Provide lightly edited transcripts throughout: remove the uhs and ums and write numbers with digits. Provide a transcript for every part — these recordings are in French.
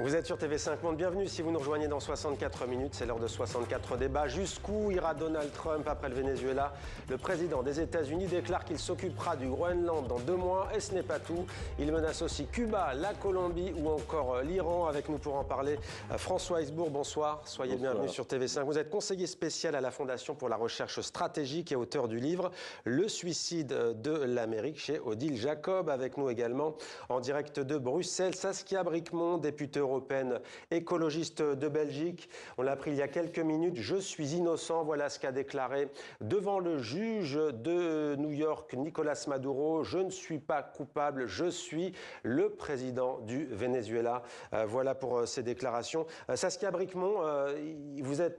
Vous êtes sur TV5 Monde, bienvenue si vous nous rejoignez dans 64 minutes, c'est l'heure de 64 débats. Jusqu'où ira Donald Trump après le Venezuela? Le président des États-Unis déclare qu'il s'occupera du Groenland dans 2 mois et ce n'est pas tout. Il menace aussi Cuba, la Colombie ou encore l'Iran. Avec nous pour en parler, François Heisbourg, bonsoir. Soyez bienvenue sur TV5. Vous êtes conseiller spécial à la Fondation pour la recherche stratégique et auteur du livre Le suicide de l'Amérique chez Odile Jacob. Avec nous également en direct de Bruxelles, Saskia Bricmont, députée européenne écologiste de Belgique. On l'a appris il y a quelques minutes. Je suis innocent. Voilà ce qu'a déclaré devant le juge de New York, Nicolas Maduro. Je ne suis pas coupable. Je suis le président du Venezuela. Voilà pour ces déclarations. Saskia Bricmont,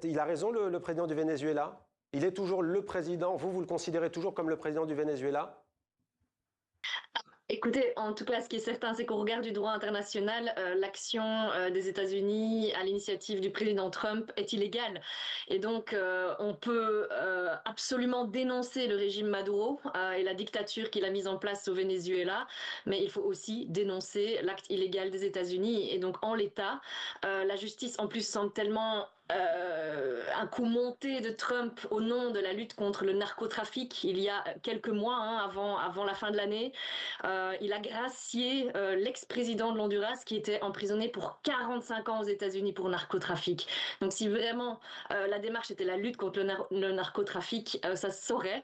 il a raison, le président du Venezuela? Il est toujours le président. Vous le considérez toujours comme le président du Venezuela? Écoutez, en tout cas, ce qui est certain, c'est qu'au regard du droit international, l'action des États-Unis à l'initiative du président Trump est illégale. Et donc, on peut absolument dénoncer le régime Maduro et la dictature qu'il a mise en place au Venezuela, mais il faut aussi dénoncer l'acte illégal des États-Unis. Et donc, en l'état, la justice, en plus, semble tellement un coup monté de Trump au nom de la lutte contre le narcotrafic il y a quelques mois, avant la fin de l'année. Il a gracié l'ex-président de l'Honduras qui était emprisonné pour 45 ans aux États-Unis pour narcotrafic. Donc si vraiment la démarche était la lutte contre le narcotrafic, ça se saurait.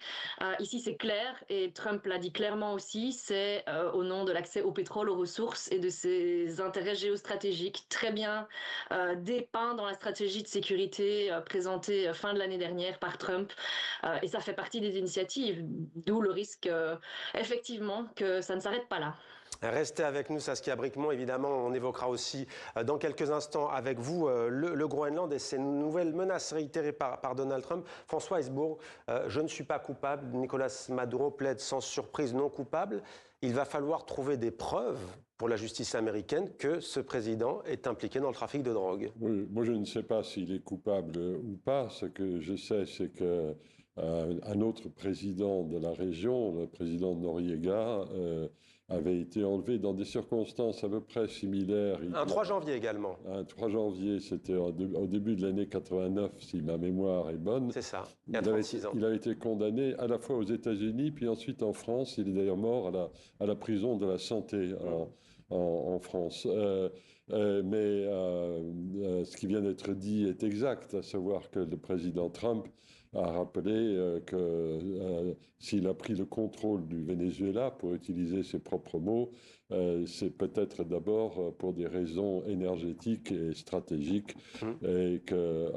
Ici c'est clair et Trump l'a dit clairement aussi, c'est au nom de l'accès au pétrole, aux ressources et de ses intérêts géostratégiques très bien dépeints dans la stratégie de sécurité présentée fin de l'année dernière par Trump. Et ça fait partie des initiatives, d'où le risque effectivement que ça ne s'arrête pas là. Restez avec nous, Saskia Bricmont. Évidemment, on évoquera aussi dans quelques instants avec vous le Groenland et ses nouvelles menaces réitérées par Donald Trump. François Heisbourg, je ne suis pas coupable. Nicolas Maduro plaide sans surprise non coupable. Il va falloir trouver des preuves pour la justice américaine que ce président est impliqué dans le trafic de drogue. Oui, moi, je ne sais pas s'il est coupable ou pas. Ce que je sais, c'est que un autre président de la région, le président Noriega, avait été enlevé dans des circonstances à peu près similaires. Un 3 janvier également. Un 3 janvier, c'était au début de l'année 89, si ma mémoire est bonne. C'est ça, il y a 36 ans. Il a été condamné à la fois aux États-Unis, puis ensuite en France. Il est d'ailleurs mort à la prison de la Santé en France. Mais ce qui vient d'être dit est exact, à savoir que le président Trump a rappelé que s'il a pris le contrôle du Venezuela, pour utiliser ses propres mots, c'est peut-être d'abord pour des raisons énergétiques et stratégiques, et que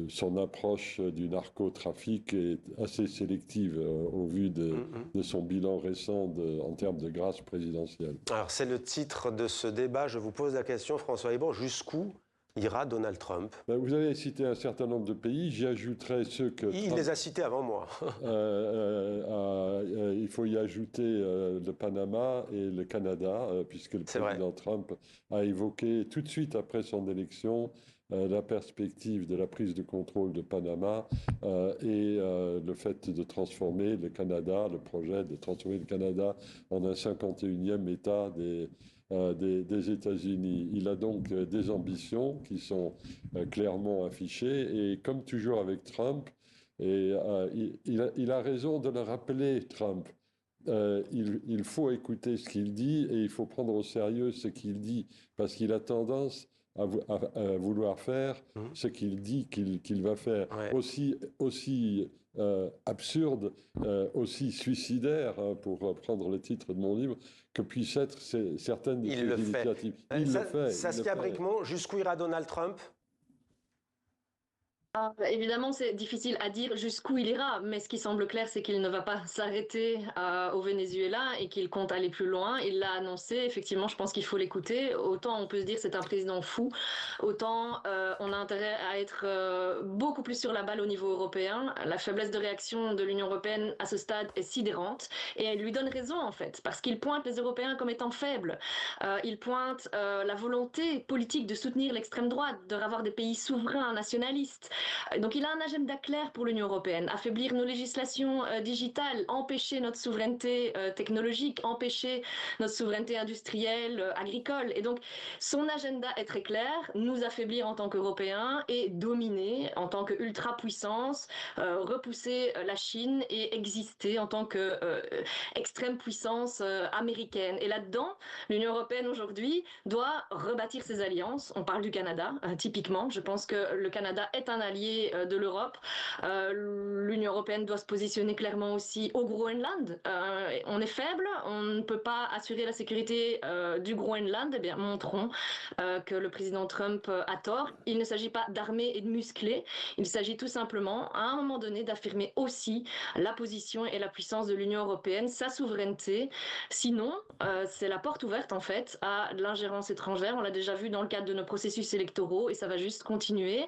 son approche du narcotrafic est assez sélective au vu de son bilan récent en termes de grâce présidentielle. Alors c'est le titre de ce débat. Je vous pose la question, François Heisbourg, jusqu'où ira Donald Trump? Vous avez cité un certain nombre de pays, j'y ajouterai ceux que... Il les a cités avant moi. Il faut y ajouter le Panama et le Canada, puisque le président Trump a évoqué tout de suite après son élection la perspective de la prise de contrôle de Panama et le fait de transformer le Canada, le projet de transformer le Canada en un 51e État des États-Unis. Il a donc des ambitions qui sont clairement affichées et comme toujours avec Trump, et il a raison de le rappeler, Trump. Il faut écouter ce qu'il dit et il faut prendre au sérieux ce qu'il dit parce qu'il a tendance à vouloir faire ce qu'il dit qu'il va faire. Ouais. Aussi absurde, aussi suicidaire, pour prendre le titre de mon livre, que puissent être certaines de ses initiatives. Il le fait. Saskia Bricmont, jusqu'où ira Donald Trump? Évidemment, c'est difficile à dire jusqu'où il ira, mais ce qui semble clair, c'est qu'il ne va pas s'arrêter au Venezuela et qu'il compte aller plus loin. Il l'a annoncé, effectivement, je pense qu'il faut l'écouter. Autant on peut se dire que c'est un président fou, autant on a intérêt à être beaucoup plus sur la balle au niveau européen. La faiblesse de réaction de l'Union européenne à ce stade est sidérante et elle lui donne raison en fait, parce qu'il pointe les Européens comme étant faibles. Il pointe la volonté politique de soutenir l'extrême droite, de avoir des pays souverains, nationalistes. Donc il a un agenda clair pour l'Union européenne, affaiblir nos législations digitales, empêcher notre souveraineté technologique, empêcher notre souveraineté industrielle, agricole. Et donc son agenda est très clair, nous affaiblir en tant qu'Européens et dominer en tant qu'ultra-puissance, repousser la Chine et exister en tant qu'extrême puissance américaine. Et là-dedans, l'Union européenne aujourd'hui doit rebâtir ses alliances. On parle du Canada, typiquement. Je pense que le Canada est un allié de l'Europe. L'Union européenne doit se positionner clairement aussi au Groenland. On est faible, on ne peut pas assurer la sécurité du Groenland. Eh bien, montrons que le président Trump a tort. Il ne s'agit pas d'armer et de muscler. Il s'agit tout simplement, à un moment donné, d'affirmer aussi la position et la puissance de l'Union européenne, sa souveraineté. Sinon, c'est la porte ouverte, en fait, à l'ingérence étrangère. On l'a déjà vu dans le cadre de nos processus électoraux et ça va juste continuer.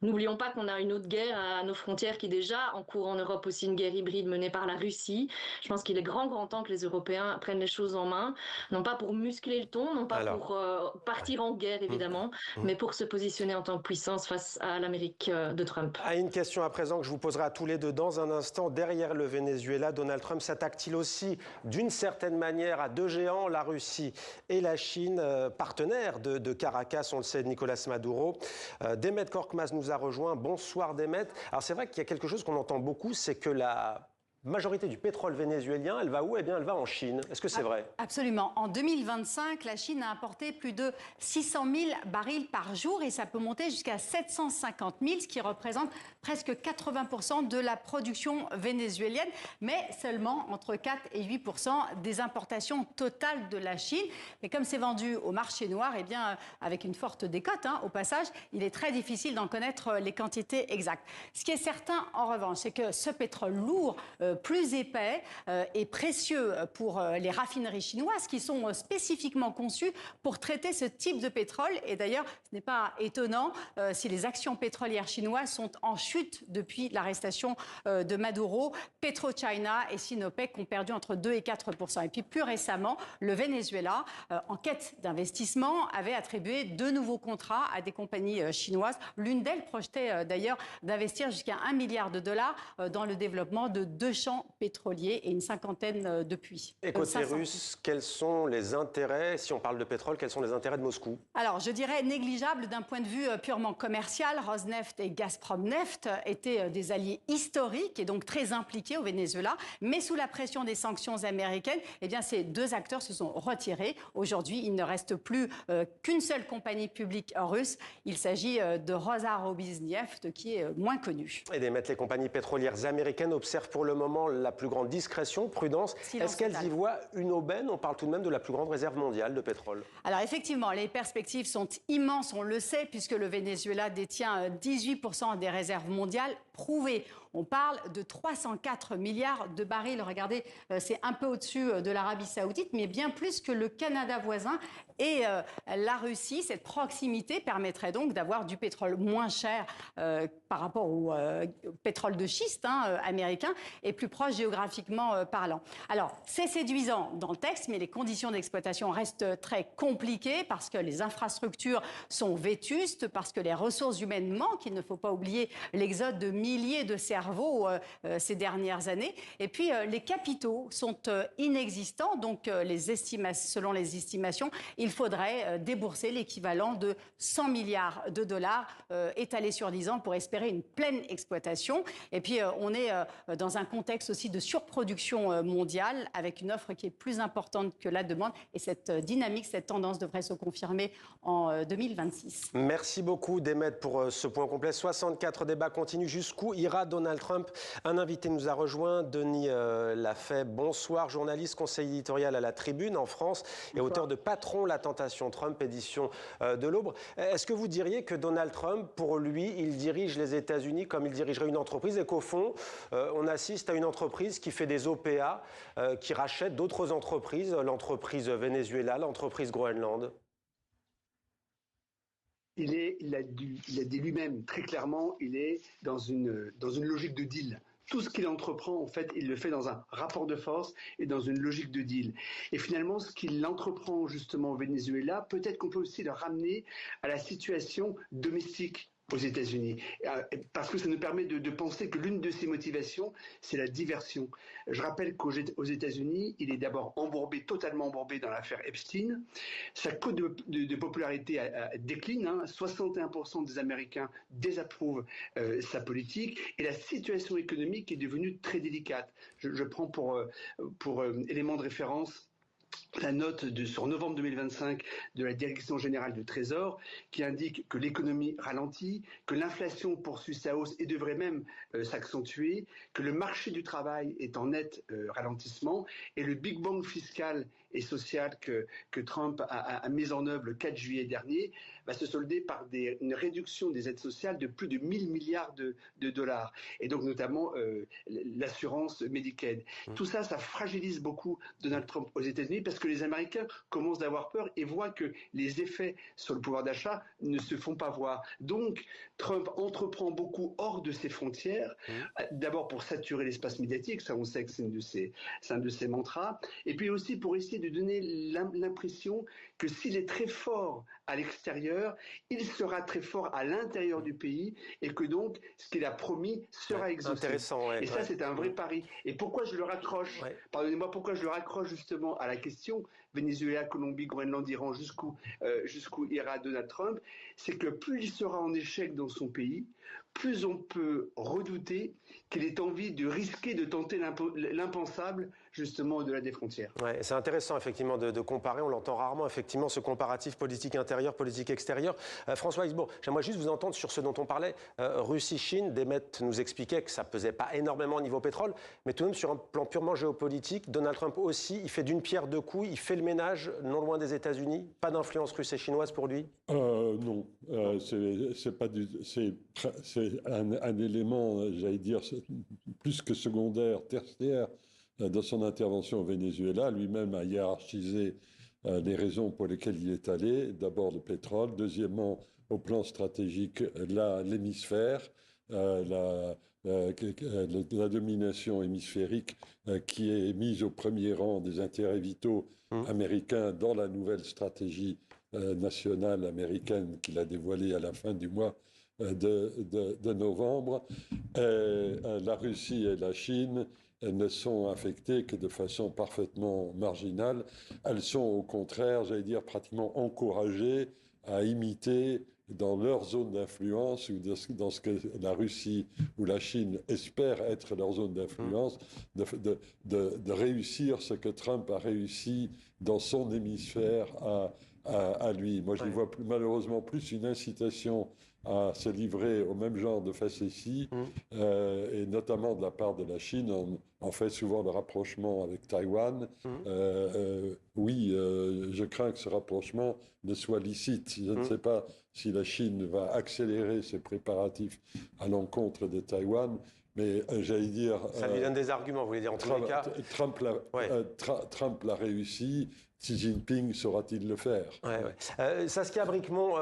N'oublions pas qu'on a une autre guerre à nos frontières qui est déjà en cours en Europe, aussi une guerre hybride menée par la Russie. Je pense qu'il est grand temps que les Européens prennent les choses en main, non pas pour muscler le ton, non pas pour partir en guerre, évidemment, mais pour se positionner en tant que puissance face à l'Amérique de Trump. Une question à présent que je vous poserai à tous les deux dans un instant. Derrière le Venezuela, Donald Trump s'attaque-t-il aussi d'une certaine manière à deux géants, la Russie et la Chine, partenaires de Caracas, on le sait, Nicolas Maduro. Demet Korkmaz nous a rejoint. Bonsoir Demet. Alors c'est vrai qu'il y a quelque chose qu'on entend beaucoup, c'est que la majorité du pétrole vénézuélien, elle va où? Eh bien, elle va en Chine. Est-ce que c'est vrai? Absolument. En 2025, la Chine a importé plus de 600 000 barils par jour et ça peut monter jusqu'à 750 000, ce qui représente presque 80% de la production vénézuélienne, mais seulement entre 4 et 8% des importations totales de la Chine. Mais comme c'est vendu au marché noir, eh bien, avec une forte décote, au passage, il est très difficile d'en connaître les quantités exactes. Ce qui est certain, en revanche, c'est que ce pétrole lourd, plus épais et précieux pour les raffineries chinoises qui sont spécifiquement conçues pour traiter ce type de pétrole. Et d'ailleurs, ce n'est pas étonnant si les actions pétrolières chinoises sont en chute depuis l'arrestation de Maduro. PetroChina et Sinopec ont perdu entre 2 et 4%. Et puis plus récemment, le Venezuela, en quête d'investissement, avait attribué 2 nouveaux contrats à des compagnies chinoises. L'une d'elles projetait d'ailleurs d'investir jusqu'à $1 milliard dans le développement de 2 champs pétroliers et une cinquantaine de puits. Et côté russe, quels sont les intérêts, si on parle de pétrole, quels sont les intérêts de Moscou? Alors, je dirais négligeable d'un point de vue purement commercial. Rosneft et Gazpromneft étaient des alliés historiques et donc très impliqués au Venezuela. Mais sous la pression des sanctions américaines, eh bien, ces 2 acteurs se sont retirés. Aujourd'hui, il ne reste plus qu'une seule compagnie publique russe. Il s'agit de Rosneft, qui est moins connue. Et les compagnies pétrolières américaines observent pour le moment la plus grande discrétion, prudence. Est-ce qu'elles y voient une aubaine? On parle tout de même de la plus grande réserve mondiale de pétrole. Alors effectivement, les perspectives sont immenses, on le sait, puisque le Venezuela détient 18% des réserves mondiales prouvées. On parle de 304 milliards de barils. Regardez, c'est un peu au-dessus de l'Arabie Saoudite, mais bien plus que le Canada voisin et la Russie. Cette proximité permettrait donc d'avoir du pétrole moins cher par rapport au pétrole de schiste américain et plus proche géographiquement parlant. Alors, c'est séduisant dans le texte, mais les conditions d'exploitation restent très compliquées parce que les infrastructures sont vétustes, parce que les ressources humaines manquent. Il ne faut pas oublier l'exode de milliers de cerveaux ces dernières années. Et puis, les capitaux sont inexistants. Donc, selon les estimations, il faudrait débourser l'équivalent de 100 milliards de dollars étalés sur 10 ans pour espérer une pleine exploitation. Et puis, on est dans un contexte aussi de surproduction mondiale avec une offre qui est plus importante que la demande. Et cette dynamique, cette tendance devrait se confirmer en 2026. Merci beaucoup, Demet, pour ce point complet. 64 débats continuent. Jusqu'où ira Donald Trump? Un invité nous a rejoint, Denis Lafay. Bonsoir, journaliste, conseiller éditorial à La Tribune en France et auteur de Patron, la tentation Trump, édition de l'Aube. Est-ce que vous diriez que Donald Trump, pour lui, il dirige les États-Unis comme il dirigerait une entreprise et qu'au fond, on assiste à une entreprise qui fait des OPA, qui rachète d'autres entreprises, l'entreprise Venezuela, l'entreprise Groenland? Il a dit lui-même très clairement, il est dans une logique de deal. Tout ce qu'il entreprend, en fait, il le fait dans un rapport de force et dans une logique de deal. Et finalement, ce qu'il entreprend justement au Venezuela, peut-être qu'on peut aussi le ramener à la situation domestique aux États-Unis, parce que ça nous permet de penser que l'une de ses motivations, c'est la diversion. Je rappelle qu'aux États-Unis, il est d'abord totalement embourbé dans l'affaire Epstein. Sa cote de popularité décline. 61% des Américains désapprouvent sa politique, et la situation économique est devenue très délicate. Je prends pour élément de référence la note sur novembre 2025 de la Direction générale du Trésor qui indique que l'économie ralentit, que l'inflation poursuit sa hausse et devrait même s'accentuer, que le marché du travail est en net ralentissement, et le Big Bang fiscal et social que Trump a mis en œuvre le 4 juillet dernier va se solder par une réduction des aides sociales de plus de 1000 milliards de dollars, et donc notamment l'assurance Medicaid. Tout ça, ça fragilise beaucoup Donald Trump aux États-Unis, parce que les Américains commencent d'avoir peur et voient que les effets sur le pouvoir d'achat ne se font pas voir. Donc, Trump entreprend beaucoup hors de ses frontières, d'abord pour saturer l'espace médiatique, ça on sait que c'est un de ses mantras, et puis aussi pour essayer de donner l'impression que s'il est très fort à l'extérieur, il sera très fort à l'intérieur du pays, et que donc ce qu'il a promis sera exaucé. Intéressant, et ça, c'est un vrai pari. Et pourquoi je le raccroche Pardonnez-moi, pourquoi je le raccroche justement à la question Venezuela, Colombie, Groenland, Iran, jusqu'où ira Donald Trump, c'est que plus il sera en échec dans son pays, plus on peut redouter qu'il ait envie de risquer de tenter l'impensable, justement au-delà des frontières. Ouais, c'est intéressant effectivement de comparer, on l'entend rarement effectivement, ce comparatif politique intérieure, politique extérieure. François Exbourg, j'aimerais juste vous entendre sur ce dont on parlait, Russie-Chine. Demet nous expliquait que ça pesait pas énormément au niveau pétrole, mais tout de même sur un plan purement géopolitique, Donald Trump aussi, il fait d'une pierre deux coups, il fait le ménage non loin des États-Unis, pas d'influence russe et chinoise pour lui? Non, c'est un élément, j'allais dire, plus que secondaire, tertiaire, dans son intervention au Venezuela. Lui-même a hiérarchisé les raisons pour lesquelles il est allé. D'abord le pétrole, deuxièmement, au plan stratégique, l'hémisphère, la domination hémisphérique qui est mise au premier rang des intérêts vitaux américains dans la nouvelle stratégie nationale américaine qu'il a dévoilée à la fin du mois de novembre. La Russie et la Chine ne sont affectées que de façon parfaitement marginale. Elles sont au contraire, j'allais dire, pratiquement encouragées à imiter dans leur zone d'influence, ou dans ce que la Russie ou la Chine espèrent être leur zone d'influence, de réussir ce que Trump a réussi dans son hémisphère à lui. Moi, je vois malheureusement plus une incitation à se livrer au même genre de facéties, et notamment de la part de la Chine. On fait souvent le rapprochement avec Taïwan. Je crains que ce rapprochement ne soit licite. Je ne sais pas si la Chine va accélérer ses préparatifs à l'encontre de Taïwan, mais j'allais dire... Ça lui donne des arguments, vous voulez dire, en tous les cas. Trump l'a réussi. Xi Jinping saura-t-il le faire? Saskia Bricmont,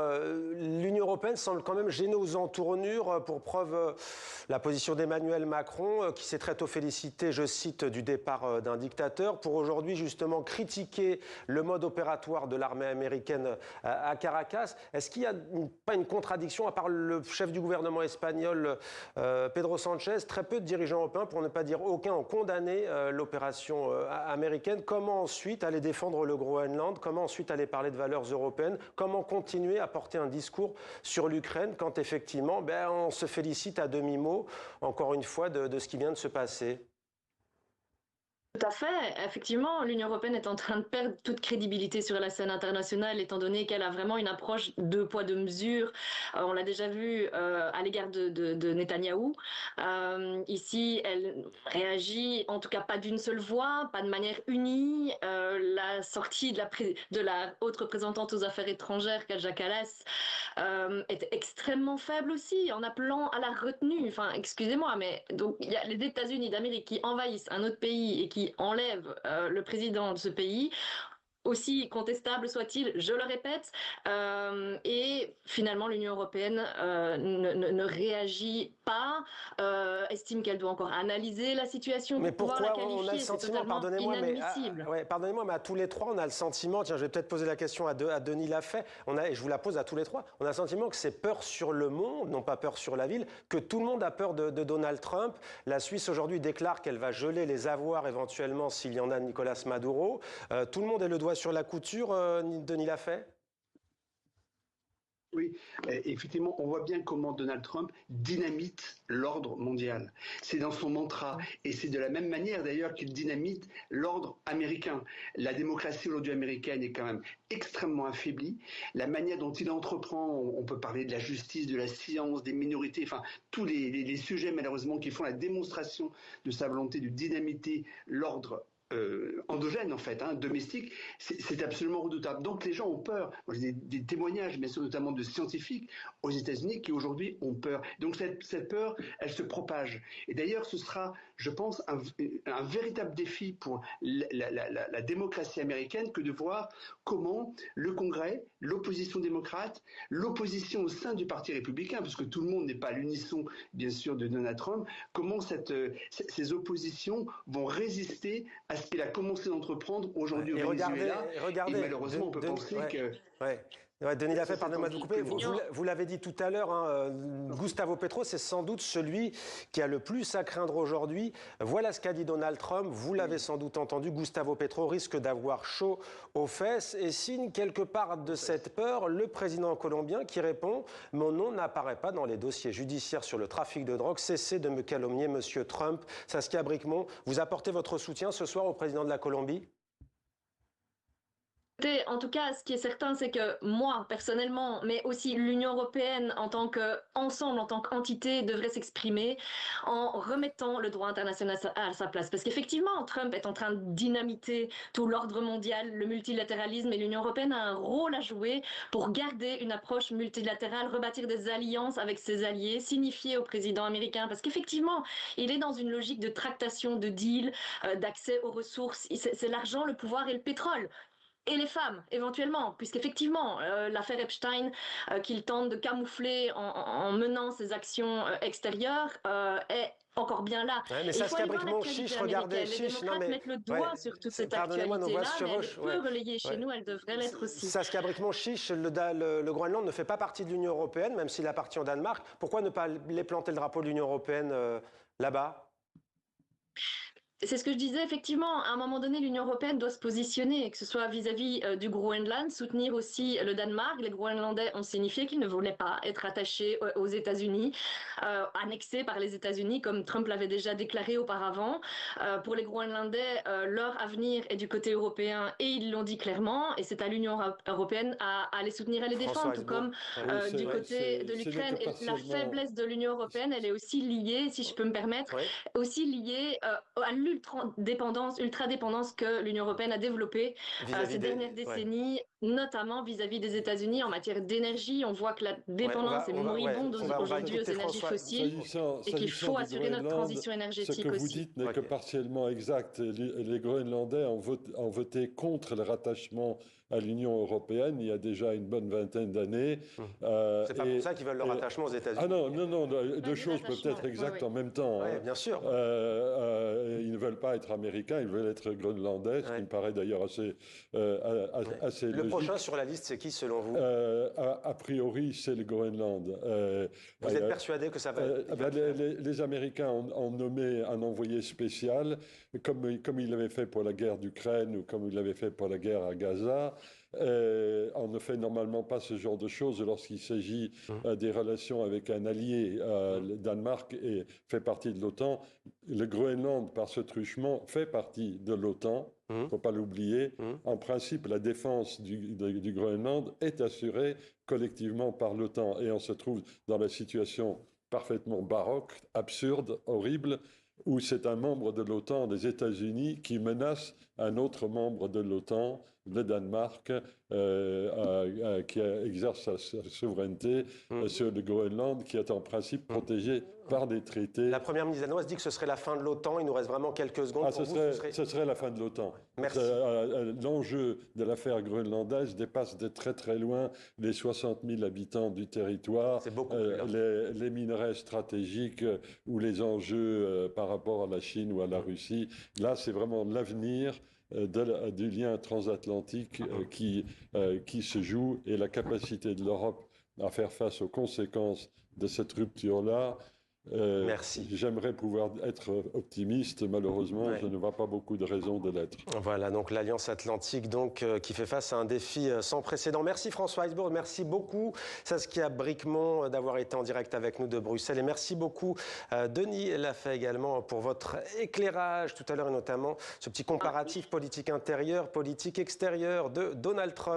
l'Union européenne semble quand même gênée aux entournures. Pour preuve, la position d'Emmanuel Macron, qui s'est très tôt félicité, je cite, du départ d'un dictateur, pour aujourd'hui justement critiquer le mode opératoire de l'armée américaine à Caracas. Est-ce qu'il n'y a pas une contradiction, à part le chef du gouvernement espagnol, Pedro Sanchez? Très peu de dirigeants européens, pour ne pas dire aucun, ont condamné l'opération américaine. Comment ensuite aller défendre le Groenland? Comment ensuite aller parler de valeurs européennes? Comment continuer à porter un discours sur l'Ukraine quand effectivement on se félicite à demi-mot, encore une fois, de ce qui vient de se passer? Tout à fait. Effectivement, l'Union européenne est en train de perdre toute crédibilité sur la scène internationale, étant donné qu'elle a vraiment une approche deux poids deux mesures. On l'a déjà vu à l'égard de Netanyahou. Ici, elle réagit, en tout cas pas d'une seule voix, pas de manière unie. La sortie de la haute représentante aux affaires étrangères, Kaja Kallas, est extrêmement faible aussi, en appelant à la retenue. Enfin, excusez-moi, mais donc il y a les États-Unis d'Amérique qui envahissent un autre pays et qui enlève le président de ce pays. aussi contestable soit-il, je le répète, et finalement l'Union européenne ne réagit pas, estime qu'elle doit encore analyser la situation Mais pour pouvoir la pourquoi on a le qualifier. C'est sentiment, totalement inadmissible. pardonnez-moi, mais à tous les trois, on a le sentiment, tiens, je vais peut-être poser la question à Denis Lafay, et je vous la pose à tous les trois, on a le sentiment que c'est peur sur le monde, non pas peur sur la ville, que tout le monde a peur de Donald Trump. La Suisse aujourd'hui déclare qu'elle va geler les avoirs éventuellement s'il y en a de Nicolas Maduro. Tout le monde est le doigt sur la couture, Denis Lafay? Oui, effectivement, on voit bien comment Donald Trump dynamite l'ordre mondial. C'est dans son mantra. Et c'est de la même manière, d'ailleurs, qu'il dynamite l'ordre américain. La démocratie aujourd'hui américaine est quand même extrêmement affaiblie. La manière dont il entreprend, on peut parler de la justice, de la science, des minorités, enfin, tous les sujets, malheureusement, qui font la démonstration de sa volonté de dynamiter l'ordre endogène en fait, domestique, c'est absolument redoutable. Donc les gens ont peur. Moi, j'ai des témoignages, bien sûr, notamment de scientifiques aux États-Unis qui aujourd'hui ont peur. Donc cette peur, elle se propage. Et d'ailleurs, ce sera, je pense, un véritable défi pour la démocratie américaine que de voir comment le Congrès, l'opposition démocrate, l'opposition au sein du Parti républicain, parce que tout le monde n'est pas à l'unisson, bien sûr, de Donald Trump, comment ces oppositions vont résister à ce qu'il a commencé d'entreprendre aujourd'hui au Venezuela. Et malheureusement, on peut penser que... Ouais, Denis Lafay, pardonnez-moi de vous couper. Vous l'avez dit tout à l'heure, Gustavo Petro, c'est sans doute celui qui a le plus à craindre aujourd'hui. Voilà ce qu'a dit Donald Trump. Vous l'avez sans doute entendu. Gustavo Petro risque d'avoir chaud aux fesses et signe quelque part de cette peur le président colombien qui répond « Mon nom n'apparaît pas dans les dossiers judiciaires sur le trafic de drogue. Cessez de me calomnier, monsieur Trump. » Saskia Brikmont, vous apportez votre soutien ce soir au président de la Colombie? En tout cas, ce qui est certain, c'est que moi, personnellement, mais aussi l'Union européenne en tant qu'ensemble, en tant qu'entité, devrait s'exprimer en remettant le droit international à sa place. Parce qu'effectivement, Trump est en train de dynamiter tout l'ordre mondial, le multilatéralisme, et l'Union européenne a un rôle à jouer pour garder une approche multilatérale, rebâtir des alliances avec ses alliés, signifier au président américain, parce qu'effectivement, il est dans une logique de tractation, de deal, d'accès aux ressources. C'est l'argent, le pouvoir et le pétrole. Et les femmes, éventuellement, puisqu'effectivement, l'affaire Epstein, qu'il tente de camoufler en menant ses actions extérieures, est encore bien là. Ouais, mais Saskia Brikmont, chiche, regardez, chiche. Les démocrates mettent le doigt sur toute cette actualité-là, mais elle peut relayer chez nous, elle devrait l'être aussi. Saskia Brikmont, chiche, le Groenland ne fait pas partie de l'Union européenne, même s'il appartient au Danemark. Pourquoi ne pas les planter le drapeau de l'Union européenne là-bas? C'est ce que je disais, effectivement, à un moment donné, l'Union européenne doit se positionner, que ce soit vis-à-vis du Groenland, soutenir aussi le Danemark. Les Groenlandais ont signifié qu'ils ne voulaient pas être attachés aux États-Unis, annexés par les États-Unis, comme Trump l'avait déjà déclaré auparavant. Pour les Groenlandais, leur avenir est du côté européen et ils l'ont dit clairement, et c'est à l'Union européenne à les soutenir, à les défendre, tout comme du côté de l'Ukraine. Et la faiblesse de l'Union européenne, elle est aussi liée, si je peux me permettre, aussi liée à l'ultra-dépendance que l'Union européenne a développée ces dernières décennies, notamment vis-à-vis des États-Unis en matière d'énergie. On voit que la dépendance est moribonde aujourd'hui aux énergies fossiles et qu'il faut assurer notre transition énergétique aussi. Ce que vous dites n'est que partiellement exact. Les Groenlandais ont voté contre le rattachement à l'Union européenne il y a déjà une bonne vingtaine d'années. C'est pas pour ça qu'ils veulent le rattachement aux États-Unis. Ah non, deux choses peuvent être exactes en même temps. Oui, bien sûr. Ils ne veulent pas être américains, ils veulent être groenlandais, ce qui me paraît d'ailleurs assez logique. Le prochain sur la liste, c'est qui selon vous? A priori, c'est le Groenland. Vous êtes persuadé que ça va les Américains ont nommé un envoyé spécial, comme ils l'avaient fait pour la guerre d'Ukraine ou comme ils l'avaient fait pour la guerre à Gaza. On ne fait normalement pas ce genre de choses lorsqu'il s'agit des relations avec un allié. Le Danemark fait partie de l'OTAN. Le Groenland, par ce truchement, fait partie de l'OTAN. Il ne faut pas l'oublier. En principe, la défense du Groenland est assurée collectivement par l'OTAN. Et on se trouve dans la situation parfaitement baroque, absurde, horrible, où c'est un membre de l'OTAN des États-Unis qui menace un autre membre de l'OTAN, le Danemark, qui exerce sa souveraineté sur le Groenland, qui est en principe protégé par des traités. La première ministre danoise dit que ce serait la fin de l'OTAN. Il nous reste vraiment quelques secondes. Ce serait la fin de l'OTAN. Merci. L'enjeu de l'affaire groenlandaise dépasse de très très loin les 60 000 habitants du territoire, les minerais stratégiques ou les enjeux par rapport à la Chine ou à la Russie. Là, c'est vraiment l'avenir du lien transatlantique qui se joue, et la capacité de l'Europe à faire face aux conséquences de cette rupture-là. Merci. J'aimerais pouvoir être optimiste. Malheureusement, je ne vois pas beaucoup de raisons de l'être. Voilà, donc l'Alliance Atlantique qui fait face à un défi sans précédent. Merci François Heisbourg, merci beaucoup Saskia Bricmont d'avoir été en direct avec nous de Bruxelles. Et merci beaucoup Denis Lafay également pour votre éclairage tout à l'heure, et notamment ce petit comparatif politique intérieure, politique extérieure de Donald Trump.